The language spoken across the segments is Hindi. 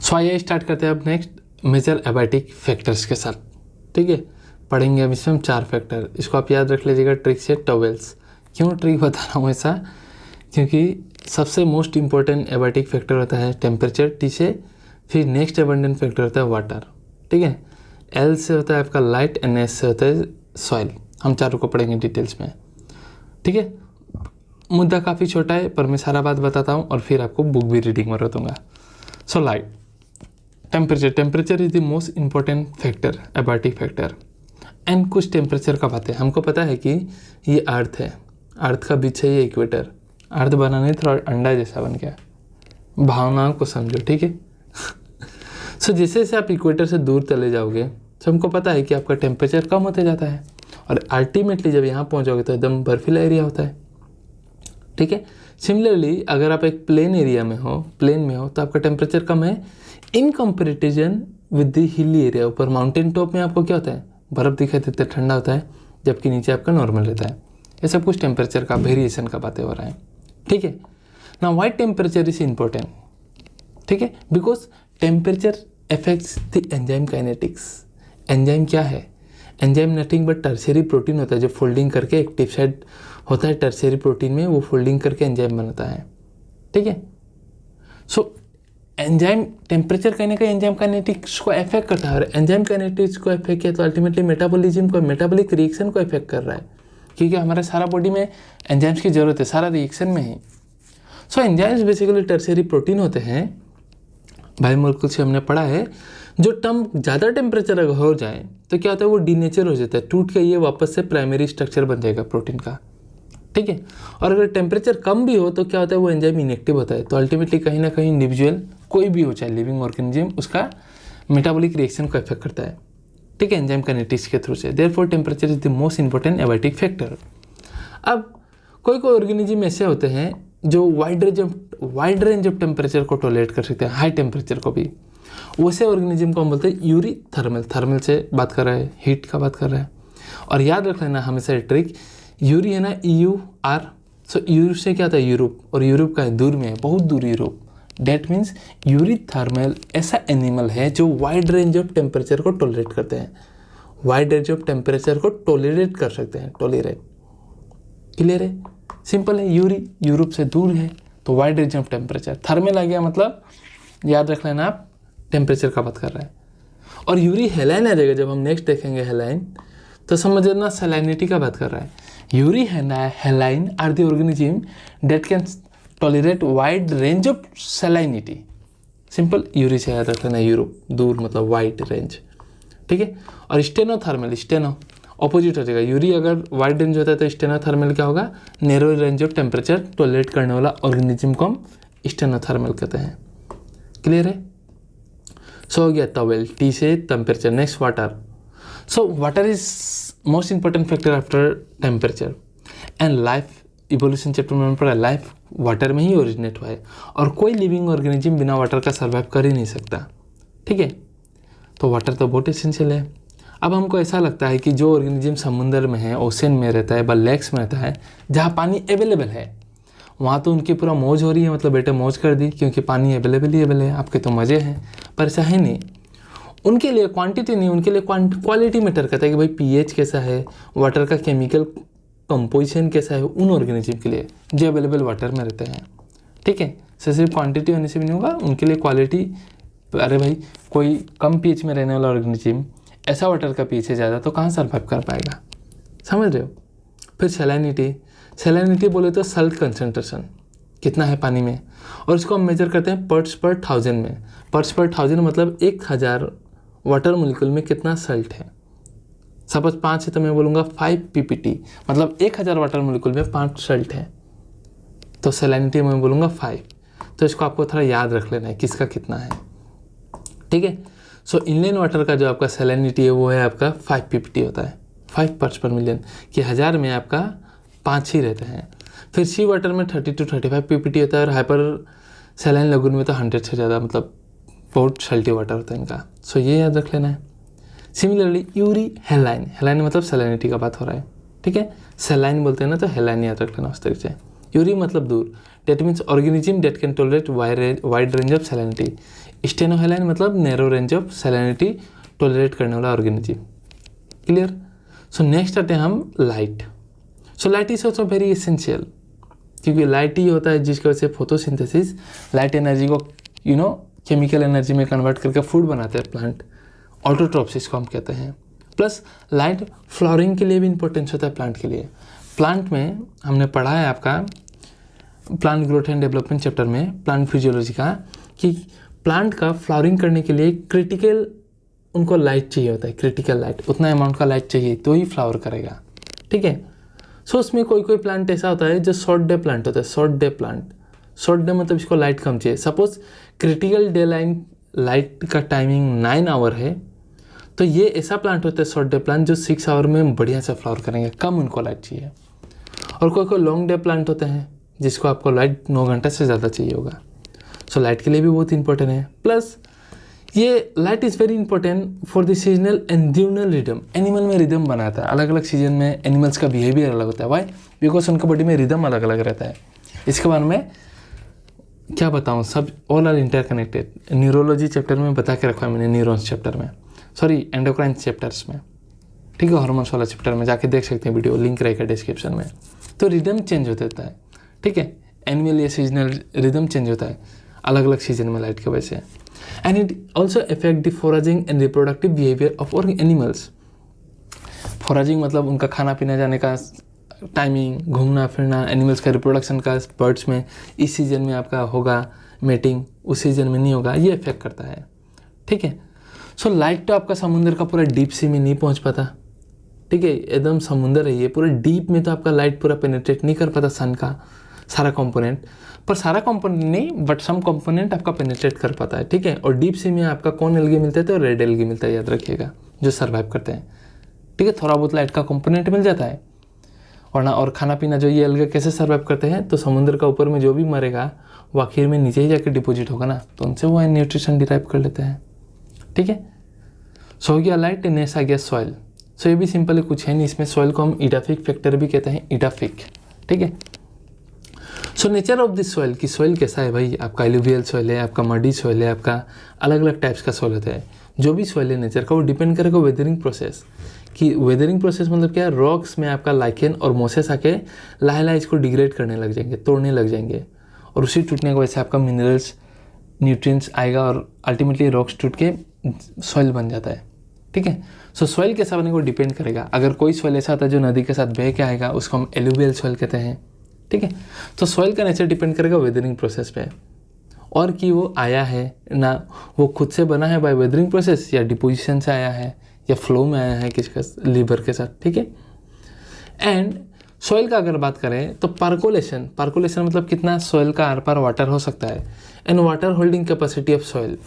सो आइए स्टार्ट करते हैं अब नेक्स्ट मेजर एबायोटिक फैक्टर्स के साथ। ठीक है, पढ़ेंगे अब इसमें हम 4 फैक्टर। इसको आप याद रख लीजिएगा, ट्रिक से टॉवेल्स। क्यों ट्रिक बता रहा हूँ ऐसा, क्योंकि सबसे मोस्ट इंपॉर्टेंट एबायोटिक फैक्टर होता है टेम्परेचर, टी से, फिर नेक्स्ट एबंडेंट फैक्टर होता है वाटर। ठीक है, एल से होता है आपका लाइट एंड एस से होता है सॉइल। हम चारों को पढ़ेंगे डिटेल्स में। ठीक है, मुद्दा काफ़ी छोटा है पर मैं सारा बात बताता हूँ और फिर आपको बुक भी रीडिंग में दूंगा। So light, temperature is the most important factor, abiotic factor. And कुछ टेम्परेचर का बात है, हमको पता है कि ये अर्थ है, अर्थ का बीच है ये इक्वेटर। अर्थ बना नहीं, थोड़ा अंडा जैसा बन गया, भावनाओं को समझो। ठीक है सो जैसे जैसे आप इक्वेटर से दूर चले जाओगे तो हमको पता है कि आपका टेम्परेचर कम होते जाता है और अल्टीमेटली जब यहाँ पहुँचोगे तो एकदम बर्फीला एरिया होता है। ठीक है, सिमिलरली अगर आप एक प्लेन एरिया में हो, प्लेन में हो, तो आपका टेम्परेचर कम है in comparison with the hilly area. ऊपर माउंटेन टॉप में आपको क्या होता है, बर्फ़ दिखाई देता है, ठंडा होता है, जबकि नीचे आपका नॉर्मल रहता है। ये सब कुछ टेम्परेचर का वेरिएशन का बातें हो रहा है। ठीक है ना, वाई टेम्परेचर इज इम्पोर्टेंट। ठीक है, because temperature affects the enzyme kinetics. Enzyme क्या है, enzyme nothing but tertiary protein होता है जो फोल्डिंग करके एक्टिव साइड होता है टर्शियरी प्रोटीन में, वो फोल्डिंग करके एंजाइम बनाता है। ठीक है, सो एंजाइम टेम्परेचर कहीं ना कहीं एंजाइम काइनेटिक्स को अफेक्ट करता है और एंजाइम काइनेटिक्स को अफेक्ट किया तो अल्टीमेटली मेटाबॉलिज्म को, मेटाबॉलिक रिएक्शन को अफेक्ट कर रहा है, क्योंकि हमारे सारा बॉडी में एंजाइम्स की जरूरत है, सारा रिएक्शन में ही। सो एंजाइम्स बेसिकली टर्शियरी प्रोटीन होते हैं, बायोमोलिक्यूल से हमने पढ़ा है। जो टर्म ज़्यादा टेम्परेचर अगर हो जाए तो क्या होता है, वो डीनेचर हो जाता है, टूट के ये वापस से प्राइमरी स्ट्रक्चर बन जाएगा प्रोटीन का। ठीक है, और अगर टेम्परेचर कम भी हो तो क्या होता है, वो एंजाइम इनएक्टिव होता है। तो अल्टीमेटली कहीं ना कहीं इंडिविजुअल कोई भी हो, चाहे लिविंग ऑर्गेनिज्म, उसका मेटाबॉलिक रिएक्शन को अफेक्ट करता है। ठीक है, एंजाइम काइनेटिक्स के थ्रू से। Therefore temperature is the most important abiotic factor. अब कोई ऑर्गेनिज्म ऐसे होते हैं जो वाइड रेंज ऑफ टेम्परेचर को टॉलरेट कर सकते हैं, हाई टेम्परेचर को भी। वैसे ऑर्गेनिज्म को हम बोलते हैं यूरी थर्मल। थर्मल से बात कर रहा है, हीट का बात कर रहा है। और याद रख लेना हमेशा ट्रिक, यूरी है ना, EUR। सो यूर से क्या होता है, यूरोप, और यूरोप का है दूर में है, बहुत दूर Europe. That means eury thermal ऐसा एनिमल है जो वाइड रेंज ऑफ टेम्परेचर को टॉलरेट करते हैं, वाइड रेंज ऑफ टेम्परेचर को टॉलरेट कर सकते हैं, टॉलरेट। क्लियर है, सिंपल है। यूरी यूरोप से दूर है तो wide range of temperature. Thermal आ गया मतलब याद रख लेना आप, टेम्परेचर का बात कर रहा है। और यूरी हेलाइन आ जाएगा जब हम नेक्स्ट देखेंगे हेलाइन, तो समझ लेना सैलिनिटी का बात कर रहा है। Euryhaline are the organism that can tolerate wide range of salinity. Simple, eury से याद रख लेना, यूरोप दूर मतलब वाइड रेंज। ठीक है, और स्टेनोथर्मल, स्टेनो ऑपोजिट हो जाएगा। यूरी अगर वाइड रेंज होता है तो स्टेनोथर्मल क्या होगा, narrow range of temperature tolerate करने वाला ऑर्गेनिज्म को हम स्टेनोथर्मल कहते हैं। क्लियर है, सो हो गया टॉवेल, टी से temperature. Next water. So water is most important factor after temperature and life. Evolution chapter में पढ़ा, लाइफ वाटर में ही ओरिजिनेट हुआ है और कोई लिविंग ऑर्गेनिज्म बिना वाटर का सर्वाइव कर ही नहीं सकता। ठीक है, तो वाटर तो बहुत एसेंशियल है। अब हमको ऐसा लगता है कि जो ऑर्गेनिज्म समुद्र में है, ओशन में रहता है, लेक्स में रहता है, जहाँ पानी अवेलेबल है, वहाँ तो उनकी पूरा मौज हो रही है, मतलब बेटे मौज कर दी, क्योंकि पानी अवेलेबल ही अवेलेबल है, आपके तो मज़े हैं। पर ऐसा है नहीं, उनके लिए क्वांटिटी नहीं, उनके लिए क्वालिटी मैटर करता है कि भाई पीएच कैसा है, वाटर का केमिकल कंपोजिशन कैसा है उन ऑर्गेनिज्म के लिए जो अवेलेबल वाटर में रहते हैं। ठीक है, सिर्फ क्वांटिटी होने से भी नहीं होगा, उनके लिए क्वालिटी। अरे भाई, कोई कम पीएच में रहने वाला ऑर्गेनिज्म, ऐसा वाटर का पीएच है ज़्यादा, तो कहाँ सर्वाइव कर पाएगा, समझ रहे हो। फिर सैलिनिटी बोले तो सल्ट कंसनट्रेशन कितना है पानी में, और इसको हम मेजर करते हैं पर्ट्स पर 1000 में। पर्ट्स पर 1000 मतलब 1000 वाटर मोलिक्यूल में कितना सल्ट है। सपोज 5 है तो मैं बोलूँगा 5 ppt, मतलब 1000 वाटर मोलिक्यूल में 5 सल्ट है, तो सैलिनिटी में बोलूँगा 5। तो इसको आपको थोड़ा याद रख लेना है किसका कितना है। ठीक है, सो इनलेन वाटर का जो आपका सैलिनिटी है वो है आपका 5 ppt होता है, 5 पार्ट्स पर मिलियन, कि 1000 में आपका 5 ही रहते हैं। फिर सी वाटर में 30 to 35 ppt होता है और हाइपर सैलाइन लगून में तो 100 से ज़्यादा, मतलब बहुत सल्टी वाटर होता है इनका। सो ये याद रख लेना है। सिमिलरली यूरी हेलाइन, हेलाइन मतलब सैलिनिटी का बात हो रहा है। ठीक है, सैलाइन बोलते हैं ना, तो हेलाइन याद रख लेना उस तरीके से। यूरी मतलब दूर, that means organism that can tolerate wide range of salinity. Stenohaline मतलब narrow range of salinity tolerate करने वाला ऑर्गेनिज्म। क्लियर। सो नेक्स्ट आते हैं हम light. So light is also very essential, क्योंकि लाइट ही होता है जिसकी वजह से फोटोसिंथेसिस लाइट एनर्जी को केमिकल एनर्जी में कन्वर्ट करके फूड बनाते हैं प्लांट, ऑटोट्रॉप्स इसको हम कहते हैं। प्लस लाइट फ्लावरिंग के लिए भी इंपॉर्टेंस होता है प्लांट के लिए। प्लांट में हमने पढ़ा है आपका plant growth and development chapter में प्लांट फिजियोलॉजी का, कि प्लांट का फ्लावरिंग करने के लिए क्रिटिकल उनको लाइट चाहिए होता है, क्रिटिकल लाइट, उतना अमाउंट का लाइट चाहिए तो ही फ्लावर करेगा। ठीक है। सो उसमें कोई कोई प्लांट ऐसा होता है जो शॉर्ट डे प्लांट होता है, short day plant. Short day मतलब इसको लाइट कम चाहिए। सपोज क्रिटिकल डे लाइट का टाइमिंग 9 आवर है, तो ये ऐसा प्लांट होता है शॉर्ट डे प्लांट जो 6 आवर में बढ़िया से फ्लावर करेंगे, कम उनको लाइट चाहिए। और कोई कोई लॉन्ग डे प्लांट होते हैं जिसको आपको लाइट 9 घंटे से ज़्यादा चाहिए होगा। सो लाइट के लिए भी बहुत इंपॉर्टेंट है। प्लस ये light is very important for the seasonal and ड्यूरल rhythm. Animal में रिदम बनाता है, अलग अलग सीजन में एनिमल्स का बिहेवियर अलग होता है। वाई? बिकॉज उनका बॉडी में रिदम अलग अलग रहता है। इसके बारे में क्या बताऊँ, सब all are interconnected. Neurology chapter में बता के रखा है मैंने, न्यूरॉन्स चैप्टर में, सॉरी एंडोक्राइन चैप्टर्स में। ठीक है, हार्मोन्स वाला चैप्टर में जाके देख सकते हैं, वीडियो लिंक रहेगा डिस्क्रिप्शन में। तो रिदम चेंज होता रहता है। ठीक है, एनिमल या सीजनल रिदम चेंज होता है अलग अलग सीजन में लाइट की वजह से। And it also affect the foraging and reproductive behaviour of our animals. Foraging मतलब उनका खाना पीना जाने का टाइमिंग, घूमना फिरना, एनिमल्स का रिप्रोडक्शन का बर्ड्स में इस सीजन में आपका होगा मेटिंग, उस सीजन में नहीं होगा, ये इफेक्ट करता है। ठीक है। सो लाइट तो आपका समुंदर का पूरा डीप सी में नहीं पहुंच पाता। ठीक है, एकदम समुंदर है ये, पूरा डीप में तो आपका लाइट पूरा पेनिट्रेट नहीं कर पाता सन का सारा कंपोनेंट, पर सारा कंपोनेंट नहीं, बट सम कंपोनेंट आपका पेनिट्रेट कर पाता है। ठीक है। और डीप सी में आपका कौन एल्गी मिलता है, तो रेड एल्गी मिलता है, याद रखिएगा, जो सर्वाइव करते हैं। ठीक है, थोड़ा बहुत लाइट का कंपोनेंट मिल जाता है और खाना पीना जो ये एल्गे कैसे सर्वाइव करते हैं, तो समुद्र का ऊपर में जो भी मरेगा वो आखिर में नीचे ही जाकर डिपोजिट होगा ना, तो उनसे वो न्यूट्रिशन डिराइव कर लेते हैं। ठीक है। सो हो गया लाइट, नेक्स्ट आ गया सॉइल। सो ये भी सिंपल है, कुछ है नहीं इसमें। सॉइल को हम इडाफिक फैक्टर भी कहते हैं, इडाफिक। ठीक है। So nature of this soil, की सॉइल कैसा है भाई, आपका एलुवियल सॉइल है, आपका मडी सॉइल है, आपका अलग अलग टाइप्स का सॉइल होता है। जो भी सॉइल है नेचर का, वो डिपेंड करेगा वेदरिंग प्रोसेस, कि वेदरिंग प्रोसेस मतलब क्या है, रॉक्स में आपका लाइकेन और मोसेस आके लाहे लाहे इसको डिग्रेड करने लग जाएंगे, तोड़ने लग जाएंगे, और उसी टूटने की वजह से आपका मिनरल्स न्यूट्रिएंट्स आएगा और अल्टीमेटली रॉक्स टूट के सॉइल बन जाता है। ठीक है। सो सॉइल कैसा बनेगा वो डिपेंड करेगा। अगर कोई सॉइल ऐसा होता है जो नदी के साथ बह के आएगा, उसको हम एलुवियल सॉइल कहते हैं। ठीक है। तो सॉइल का नेचर डिपेंड करेगा वेदरिंग प्रोसेस पे, और कि वो आया है ना, वो खुद से बना है बाय वेदरिंग प्रोसेस, या डिपोजिशन से आया है, या फ्लो में आया है किसका, लीवर के साथ। ठीक है। एंड सॉइल का अगर बात करें तो पार्कोलेशन, पार्कोलेशन मतलब कितना सॉइल का आर पार वाटर हो सकता है, and water holding capacity of soil,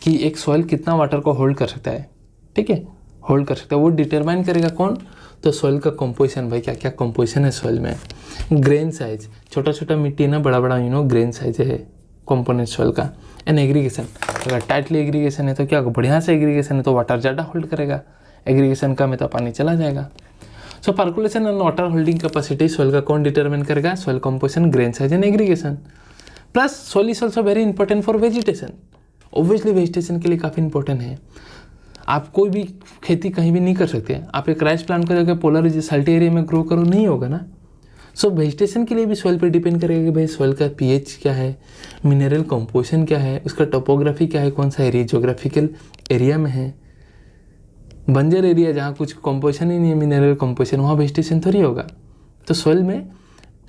कि एक सॉइल कितना वाटर को होल्ड कर सकता है। ठीक है, होल्ड कर सकता है, वो डिटरमाइन करेगा कौन, तो सॉइल का कंपोजिशन। भाई क्या क्या कंपोजिशन है सॉइल में, ग्रेन साइज, छोटा छोटा मिट्टी है ना, बड़ा बड़ा ग्रेन साइज है कंपोनेंट सॉइल का। एंड एग्रीगेशन, अगर टाइटली एग्रीगेशन है तो क्या, बढ़िया से एग्रीगेशन है तो वाटर ज़्यादा होल्ड करेगा, एग्रीगेशन कम है तो पानी चला जाएगा। So percolation and water holding capacity soil का कौन डिटरमाइन करेगा, soil composition, grain size and aggregation. Plus soil is also very important for vegetation. Obviously vegetation के लिए काफ़ी इंपॉर्टेंट है। आप कोई भी खेती कहीं भी नहीं कर सकते, आप एक राइस प्लांट को जाकर पोलर साल्टी एरिया में ग्रो करो, नहीं होगा ना। सो वेजिटेशन के लिए भी सॉइल पर डिपेंड करेगा कि भाई सॉइल का पीएच क्या है, मिनरल कंपोजिशन क्या है, उसका टोपोग्राफी क्या है, कौन सा एरिया जोग्राफिकल एरिया में है। बंजर एरिया जहाँ कुछ कंपोजिशन ही नहीं है, मिनरल कंपोजिशन, वहाँ वेजिटेशन थोड़ी होगा। तो सॉइल में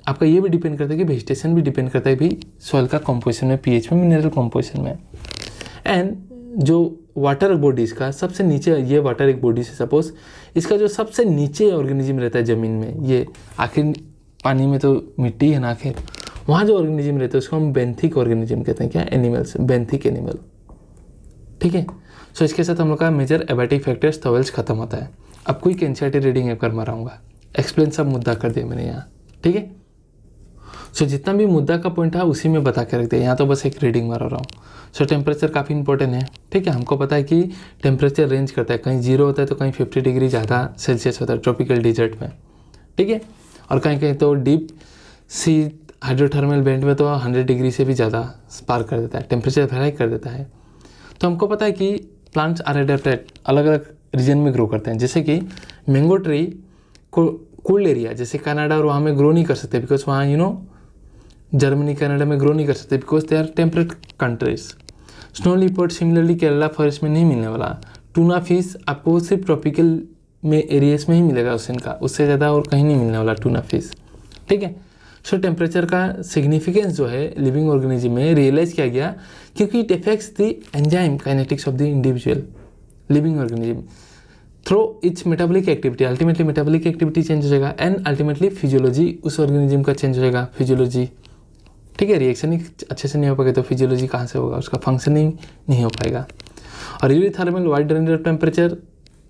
आपका ये भी डिपेंड करता है कि वेजिटेशन भी डिपेंड करता है भी सॉइल का कंपोजिशन में, पीएच में, मिनरल कंपोजिशन में। एंड जो वाटर बॉडीज़ का सबसे नीचे, ये वाटर एक बॉडी से सपोज इसका जो सबसे नीचे ऑर्गेनिज्म रहता है ज़मीन में, ये आखिर पानी में तो मिट्टी है ना, आखिर वहाँ जो ऑर्गेनिज्म रहता है उसको हम बेंथिक ऑर्गेनिज्म कहते हैं। क्या, एनिमल्स, बेंथिक एनिमल। ठीक है। सो इसके साथ हम लोग का मेजर एबाटिक फैक्टर्स टॉवेल्स खत्म होता है। अब कोई एनसीईआरटी रीडिंग कर माराऊंगा, एक्सप्लेन सब मुद्दा कर दिया मैंने यहाँ। ठीक है। सो जितना भी मुद्दा का पॉइंट है उसी में बता के रख दिया, यहाँ तो बस एक रीडिंग मार रहा हूँ। सो टेम्परेचर काफ़ी इंपॉर्टेंट है। ठीक है, हमको पता है कि टेम्परेचर रेंज करता है, कहीं 0 होता है तो कहीं 50 डिग्री ज़्यादा सेल्सियस होता है ट्रॉपिकल डिजर्ट में। ठीक है। और कहीं कहीं तो डीप सी हाइड्रोथर्मल बेंट में तो 100 डिग्री से भी ज़्यादा पार कर देता है, टेम्परेचर वेरी कर देता है। तो हमको पता है कि प्लांट्स आर एडेप्टेड, अलग अलग रीजन में ग्रो करते हैं। जैसे कि मैंगो ट्री को कोल्ड एरिया जैसे कनाडा और वहाँ में ग्रो नहीं कर सकते, बिकॉज वहाँ जर्मनी कनाडा में ग्रो नहीं कर सकते, because they are temperate countries. Snow leopard similarly Kerala forest में नहीं मिलने वाला। टूना फिश आपको सिर्फ ट्रॉपिकल में एरियाज में ही मिलेगा ओशन का, उससे ज़्यादा और कहीं नहीं मिलने वाला टूना फिश, ठीक है। सो टेम्परेचर का सिग्निफिकेंस जो है लिविंग ऑर्गेनिज्म में रियलाइज़ किया गया, क्योंकि it effects the enzyme kinetics of the individual living organism through it's metabolic activity. Ultimately metabolic activity change हो जाएगा एंड अल्टीमेटली फिजियोलॉजी उस ऑर्गेनिज्म का चेंज हो जाएगा, फिजियोलॉजी, ठीक है। रिएक्शन ही अच्छे से नहीं हो पाएगा तो फिजियोलॉजी कहाँ से होगा, उसका फंक्शनिंग नहीं हो पाएगा। और eurythermal wide range of temperature,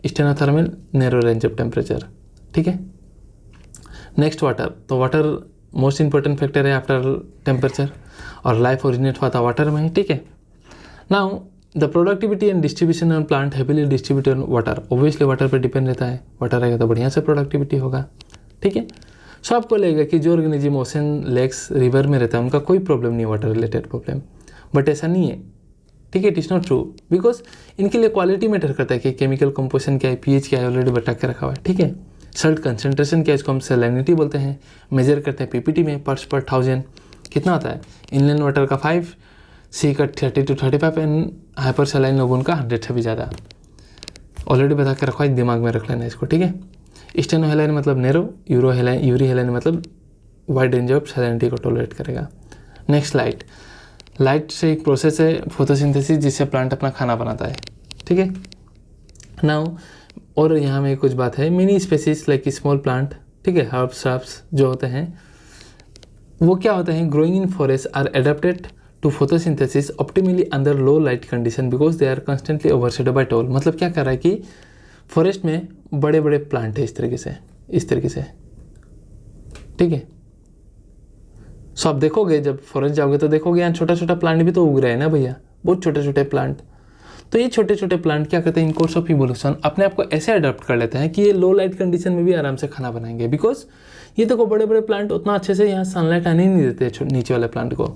stenothermal narrow range of temperature, ठीक है। नेक्स्ट वाटर, तो वाटर मोस्ट इंपॉर्टेंट फैक्टर है आफ्टर टेम्परेचर, और लाइफ ओरिजिनेट हुआ था वाटर में, ठीक है। Now the productivity and distribution on plant heavily distributed on water, obviously water पर डिपेंड रहता है, वाटर रहेगा तो बढ़िया से प्रोडक्टिविटी होगा, ठीक है। सो आपको लगेगा कि जो ऑर्गेनिज्म ओशन, लेक्स, रिवर में रहता है उनका कोई प्रॉब्लम नहीं है, वाटर रिलेटेड प्रॉब्लम, बट ऐसा नहीं है, ठीक है। It is not true, because इनके लिए क्वालिटी मैटर करता है कि केमिकल कंपोजिशन क्या है, पीएच क्या है, ऑलरेडी बता के रखा हुआ है, ठीक है। सल्ट कंसनट्रेशन क्या है, इसको हम सैलिनिटी बोलते हैं, मेजर करते हैं पीपीटी में, पार्ट्स पर 1000 कितना होता है। इनलैंड वाटर का 5, सी का 30 to 35 एंड हाइपर सैलाइन लोगों का 100 से भी ज़्यादा, ऑलरेडी बता के रखा है, दिमाग में रख लेना इसको, ठीक है। स्टेनो हेलाइन मतलब नैरो, यूरी हेलाइन मतलब वाइड रेंज ऑफ सैलिनिटी को टॉलरेट करेगा। नेक्स्ट लाइट से एक प्रोसेस है फोटोसिंथेसिस, जिससे प्लांट अपना खाना बनाता है, ठीक है। नाउ और यहाँ में कुछ बात है, mini species like small plant, ठीक है, हर्ब्स श्रब्स जो होते हैं वो क्या होते हैं, growing in forest are adapted to photosynthesis optimally under low light condition because they are constantly overshadowed by tall. मतलब क्या कर रहा है कि फॉरेस्ट में बड़े बड़े प्लांट है इस तरीके से, ठीक है। सो आप देखोगे जब फॉरेस्ट जाओगे तो देखोगे यहाँ छोटा छोटा प्लांट भी तो उग रहा है ना भैया, बहुत छोटे छोटे प्लांट। तो ये छोटे छोटे प्लांट क्या करते हैं, इन कोर्स ऑफ इवोल्यूशन अपने आप को ऐसे अडॉप्ट कर लेते हैं कि ये लो लाइट कंडीशन में भी आराम से खाना बनाएंगे, बिकॉज ये देखो बड़े बड़े प्लांट उतना अच्छे से यहाँ सनलाइट आने ही नहीं देते नीचे वाले प्लांट को,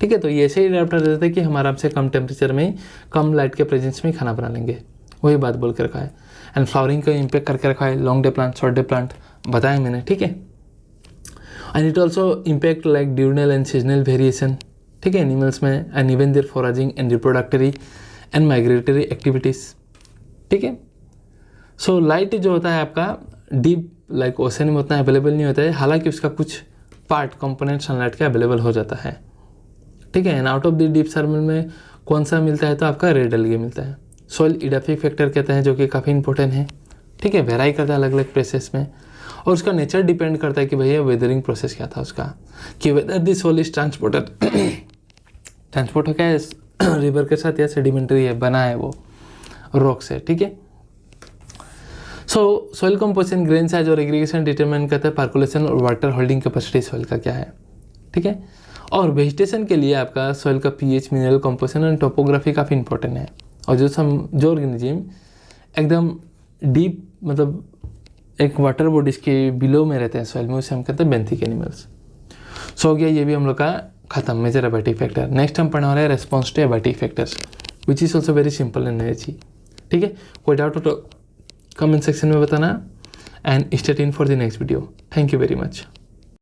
ठीक है। तो ये ऐसे ही अडॉप्ट कर देते हैं कि हम आराम से कम टेम्परेचर में कम लाइट के प्रेजेंस में खाना बना लेंगे, वही बात बोल के रखा है। एंड फ्लावरिंग का इम्पैक्ट करके रखा है, long day plant, short day plant बताया मैंने, ठीक है। And it also impact like diurnal and seasonal variation, ठीक है, एनिमल्स में, and even their foraging and reproductory and migratory activities, ठीक है। सो लाइट जो होता है आपका डीप लाइक ओशन में उतना अवेलेबल नहीं होता है, हालांकि उसका कुछ पार्ट कंपोनेंट सनलाइट का अवेलेबल हो जाता है, ठीक है। And out of the deep thermal में कौन सा मिलता है, तो आपका रेड एल्गे मिलता है। सॉइल इडाफिक फैक्टर कहते हैं, जो कि काफ़ी इंपॉर्टेंट है, ठीक है। वेराई करता है अलग अलग प्लेसेस में, और उसका नेचर डिपेंड करता है कि भैया वेदरिंग प्रोसेस क्या था उसका, कि whether this soil is transported transport हो क्या है रिवर के साथ, या सेडिमेंट्री है, बना है वो रॉक से, ठीक है। सो सॉइल कंपोजिशन, ग्रेन साइज और एग्रीगेशन डिटरमाइन करता है पर्कुलेशन और वाटर होल्डिंग कैपेसिटी सॉइल का क्या है, ठीक है। और वेजिटेशन के लिए आपका सॉइल का pH, mineral composition and topography काफ़ी इंपॉर्टेंट है। और जो ऑर्गेनिज्म एकदम डीप मतलब एक वाटर बॉडीज के बिलो में रहते हैं सॉइल में, उसे हम कहते हैं बेंथिक एनिमल्स। सो हो गया ये भी हम लोग का खत्म, मेजर एबायोटिक फैक्टर। नेक्स्ट हम पढ़ने वाले हैं response to abiotic factors, which is also very simple and easy, ठीक है। कोई डाउट हो तो कमेंट सेक्शन में बताना, and stay tuned for the next video. Thank you very much.